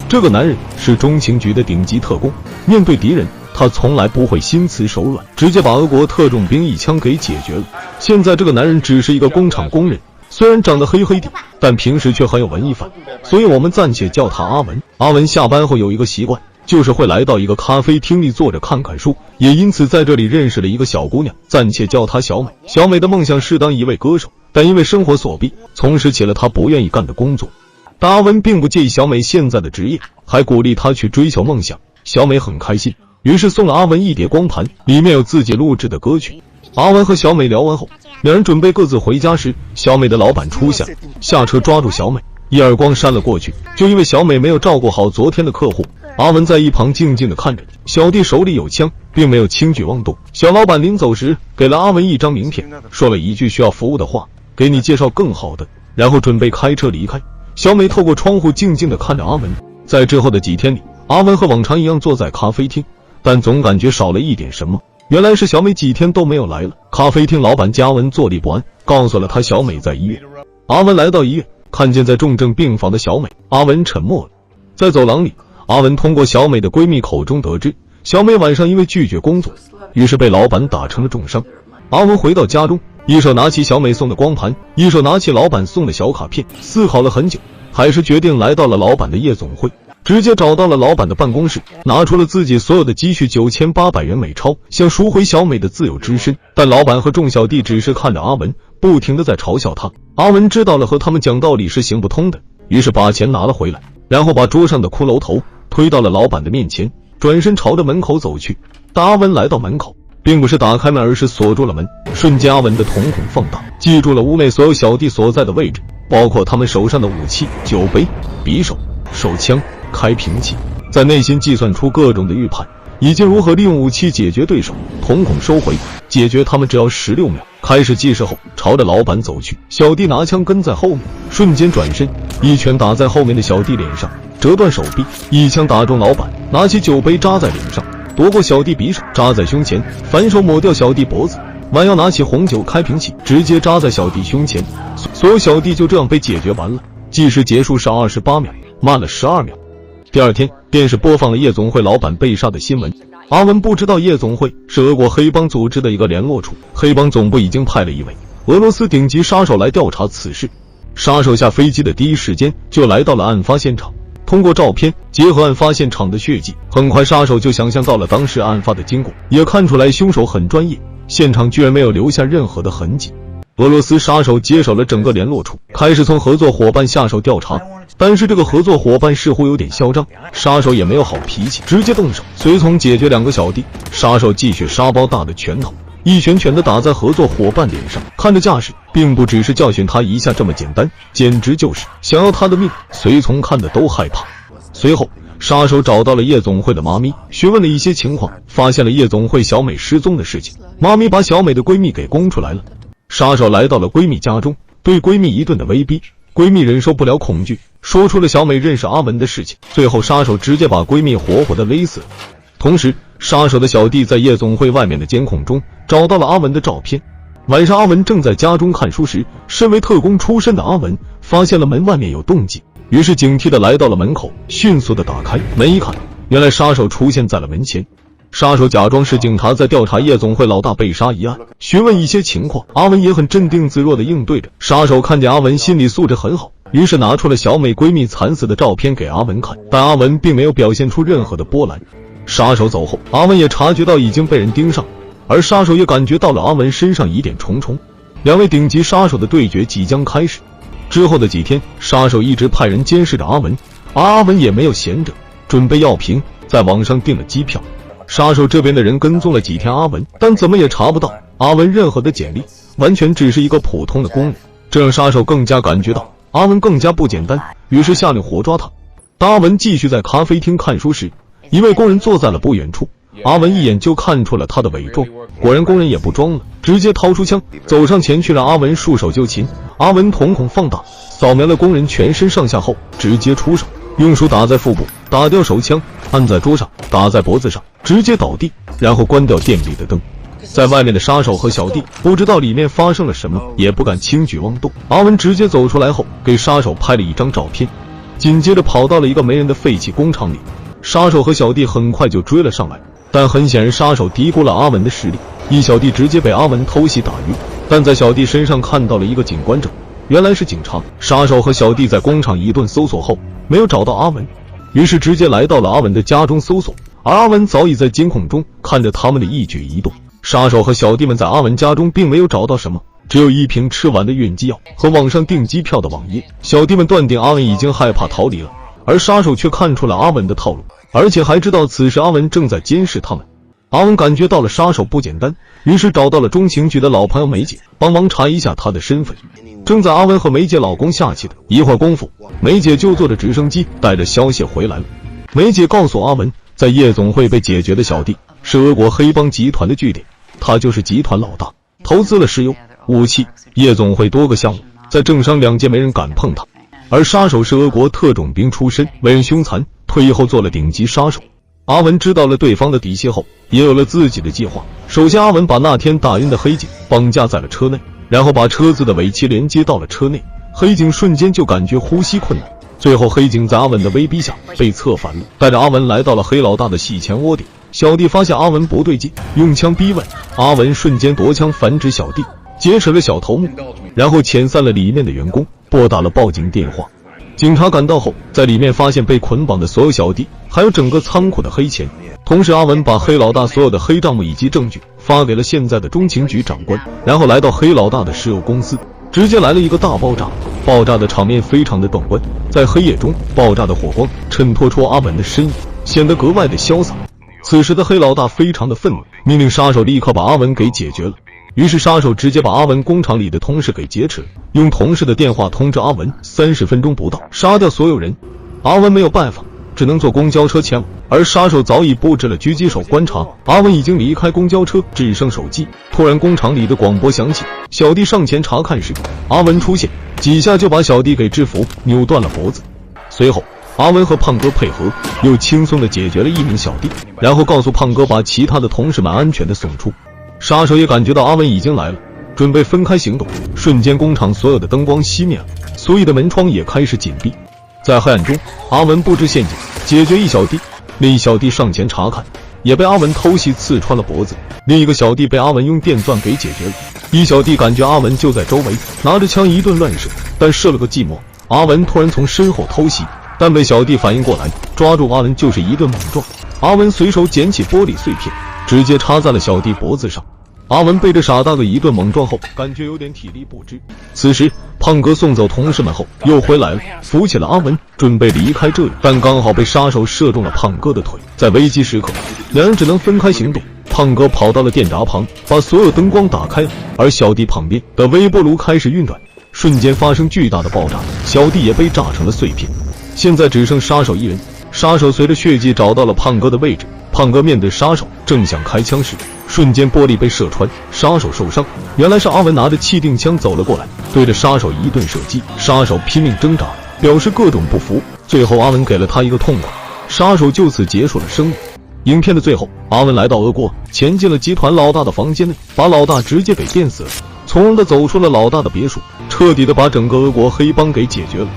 这个男人是中情局的顶级特工，面对敌人，他从来不会心慈手软，直接把俄国特种兵一枪给解决了。现在这个男人只是一个工厂工人，虽然长得黑黑的，但平时却很有文艺范，所以我们暂且叫他阿文。阿文下班后有一个习惯，就是会来到一个咖啡厅里坐着看看书，也因此在这里认识了一个小姑娘，暂且叫她小美。小美的梦想是当一位歌手，但因为生活所逼，从事起了她不愿意干的工作。但阿文并不介意小美现在的职业，还鼓励她去追求梦想。小美很开心，于是送了阿文一叠光盘，里面有自己录制的歌曲。阿文和小美聊完后，两人准备各自回家时，小美的老板出现，下车抓住小美，一耳光扇了过去。就因为小美没有照顾好昨天的客户，阿文在一旁静静地看着。小弟手里有枪，并没有轻举妄动。小老板临走时给了阿文一张名片，说了一句需要服务的话，给你介绍更好的，然后准备开车离开。小美透过窗户静静地看着阿文。在之后的几天里，阿文和往常一样坐在咖啡厅，但总感觉少了一点什么。原来是小美几天都没有来了。咖啡厅老板加文坐立不安，告诉了他小美在医院。阿文来到医院，看见在重症病房的小美，阿文沉默了。在走廊里，阿文通过小美的闺蜜口中得知，小美晚上因为拒绝工作，于是被老板打成了重伤。阿文回到家中，一手拿起小美送的光盘，一手拿起老板送的小卡片，思考了很久，还是决定来到了老板的夜总会。直接找到了老板的办公室，拿出了自己所有的积蓄9800元美钞，想赎回小美的自由之身。但老板和众小弟只是看着阿文，不停地在嘲笑他。阿文知道了和他们讲道理是行不通的，于是把钱拿了回来，然后把桌上的骷髅头推到了老板的面前，转身朝着门口走去。但阿文来到门口，并不是打开门，而是锁住了门。瞬间阿文的瞳孔放大，记住了屋内所有小弟所在的位置，包括他们手上的武器，酒杯、匕首、手枪、开瓶器，在内心计算出各种的预判，以及如何利用武器解决对手。瞳孔收回，解决他们只要16秒。开始计时后，朝着老板走去。小弟拿枪跟在后面，瞬间转身，一拳打在后面的小弟脸上，折断手臂，一枪打中老板，拿起酒杯扎在脸上，夺过小弟匕首扎在胸前，反手抹掉小弟脖子，弯腰拿起红酒开瓶器，直接扎在小弟胸前。所有小弟就这样被解决完了。计时结束是28秒，慢了12秒。第二天，电视播放了夜总会老板被杀的新闻。阿文不知道夜总会是俄国黑帮组织的一个联络处，黑帮总部已经派了一位俄罗斯顶级杀手来调查此事。杀手下飞机的第一时间就来到了案发现场，通过照片结合案发现场的血迹，很快杀手就想象到了当时案发的经过，也看出来凶手很专业，现场居然没有留下任何的痕迹。俄罗斯杀手接手了整个联络处，开始从合作伙伴下手调查。但是这个合作伙伴似乎有点嚣张，杀手也没有好脾气，直接动手，随从解决2个小弟。杀手继续沙包大的拳头，一拳拳地打在合作伙伴脸上，看着架势，并不只是教训他一下这么简单，简直就是想要他的命。随从看的都害怕。随后杀手找到了夜总会的妈咪，询问了一些情况，发现了夜总会小美失踪的事情。妈咪把小美的闺蜜给供出来了。杀手来到了闺蜜家中，对闺蜜一顿的威逼，闺蜜忍受不了恐惧，说出了小美认识阿文的事情。最后杀手直接把闺蜜活活的勒死了。同时杀手的小弟在夜总会外面的监控中找到了阿文的照片。晚上阿文正在家中看书时，身为特工出身的阿文发现了门外面有动静，于是警惕地来到了门口，迅速地打开门一看，原来杀手出现在了门前。杀手假装是警察在调查夜总会老大被杀一案，询问一些情况，阿文也很镇定自若地应对着。杀手看见阿文心理素质很好，于是拿出了小美闺蜜惨死的照片给阿文看，但阿文并没有表现出任何的波澜。杀手走后，阿文也察觉到已经被人盯上，而杀手也感觉到了阿文身上疑点重重。2位顶级杀手的对决即将开始。之后的几天，杀手一直派人监视着阿文，而阿文也没有闲着，准备药瓶，在网上订了机票。杀手这边的人跟踪了几天阿文，但怎么也查不到阿文任何的简历，完全只是一个普通的工人。这让杀手更加感觉到阿文更加不简单，于是下令活抓他。当阿文继续在咖啡厅看书时，一位工人坐在了不远处，阿文一眼就看出了他的伪装，果然工人也不装了，直接掏出枪走上前去让阿文束手就擒。阿文瞳孔放大，扫描了工人全身上下后，直接出手，用手打在腹部，打掉手枪，按在桌上，打在脖子上，直接倒地，然后关掉店里的灯。在外面的杀手和小弟不知道里面发生了什么，也不敢轻举妄动。阿文直接走出来后，给杀手拍了一张照片。紧接着跑到了一个没人的废弃工厂里。杀手和小弟很快就追了上来，但很显然杀手低估了阿文的实力，一小弟直接被阿文偷袭打晕。但在小弟身上看到了一个警官证，原来是警察。杀手和小弟在工厂一顿搜索后没有找到阿文，于是直接来到了阿文的家中搜索，而阿文早已在监控中看着他们的一举一动。杀手和小弟们在阿文家中并没有找到什么，只有一瓶吃完的晕机药和网上订机票的网页。小弟们断定阿文已经害怕逃离了，而杀手却看出了阿文的套路，而且还知道此时阿文正在监视他们。阿文感觉到了杀手不简单，于是找到了中情局的老朋友梅姐，帮忙查一下他的身份。正在阿文和梅姐老公下棋的一会儿功夫，梅姐就坐着直升机带着消息回来了。梅姐告诉阿文，在夜总会被解决的小弟是俄国黑帮集团的据点，他就是集团老大，投资了石油、武器、夜总会多个项目，在政商两界没人敢碰他。而杀手是俄国特种兵出身，为人凶残，退役后做了顶级杀手。阿文知道了对方的底细后，也有了自己的计划。首先，阿文把那天打晕的黑警绑架在了车内，然后把车子的尾气连接到了车内，黑警瞬间就感觉呼吸困难。最后，黑警在阿文的威逼下被策反了，带着阿文来到了黑老大的洗钱窝点。小弟发现阿文不对劲，用枪逼问，阿文瞬间夺枪反指小弟，劫持了小头目，然后遣散了里面的员工，拨打了报警电话。警察赶到后，在里面发现被捆绑的所有小弟，还有整个仓库的黑钱。同时，阿文把黑老大所有的黑账目以及证据发给了现在的中情局长官，然后来到黑老大的石油公司，直接来了一个大爆炸。爆炸的场面非常的壮观，在黑夜中，爆炸的火光衬托出阿文的身影，显得格外的潇洒。此时的黑老大非常的愤怒，命令杀手立刻把阿文给解决了。于是杀手直接把阿文工厂里的同事给劫持了，用同事的电话通知阿文30分钟不到杀掉所有人。阿文没有办法，只能坐公交车前往，而杀手早已布置了狙击手观察阿文已经离开公交车，只剩手机。突然工厂里的广播响起，小弟上前查看时，阿文出现，几下就把小弟给制服，扭断了脖子。随后阿文和胖哥配合，又轻松地解决了一名小弟，然后告诉胖哥把其他的同事们安全地送出。杀手也感觉到阿文已经来了，准备分开行动。瞬间工厂所有的灯光熄灭了，所有的门窗也开始紧闭。在黑暗中，阿文布置陷阱，解决一小弟。另一小弟上前查看，也被阿文偷袭刺穿了脖子。另一个小弟被阿文用电钻给解决了。一小弟感觉阿文就在周围，拿着枪一顿乱射，但射了个寂寞。阿文突然从身后偷袭，但被小弟反应过来，抓住阿文就是一顿猛撞。阿文随手捡起玻璃碎片，直接插在了小弟脖子上。阿文被这傻大个一顿猛撞后，感觉有点体力不支。此时胖哥送走同事们后又回来了，扶起了阿文，准备离开这里，但刚好被杀手射中了胖哥的腿。在危机时刻，两人只能分开行动。胖哥跑到了电闸旁，把所有灯光打开了，而小弟旁边的微波炉开始运转，瞬间发生巨大的爆炸，小弟也被炸成了碎片。现在只剩杀手一人。杀手随着血迹找到了胖哥的位置，胖哥面对杀手正想开枪时，瞬间玻璃被射穿，杀手受伤。原来是阿文拿着气定枪走了过来，对着杀手一顿射击。杀手拼命挣扎，表示各种不服，最后阿文给了他一个痛快，杀手就此结束了生命。影片的最后，阿文来到俄国，潜进了集团老大的房间内，把老大直接给电死了，从容的走出了老大的别墅，彻底的把整个俄国黑帮给解决了。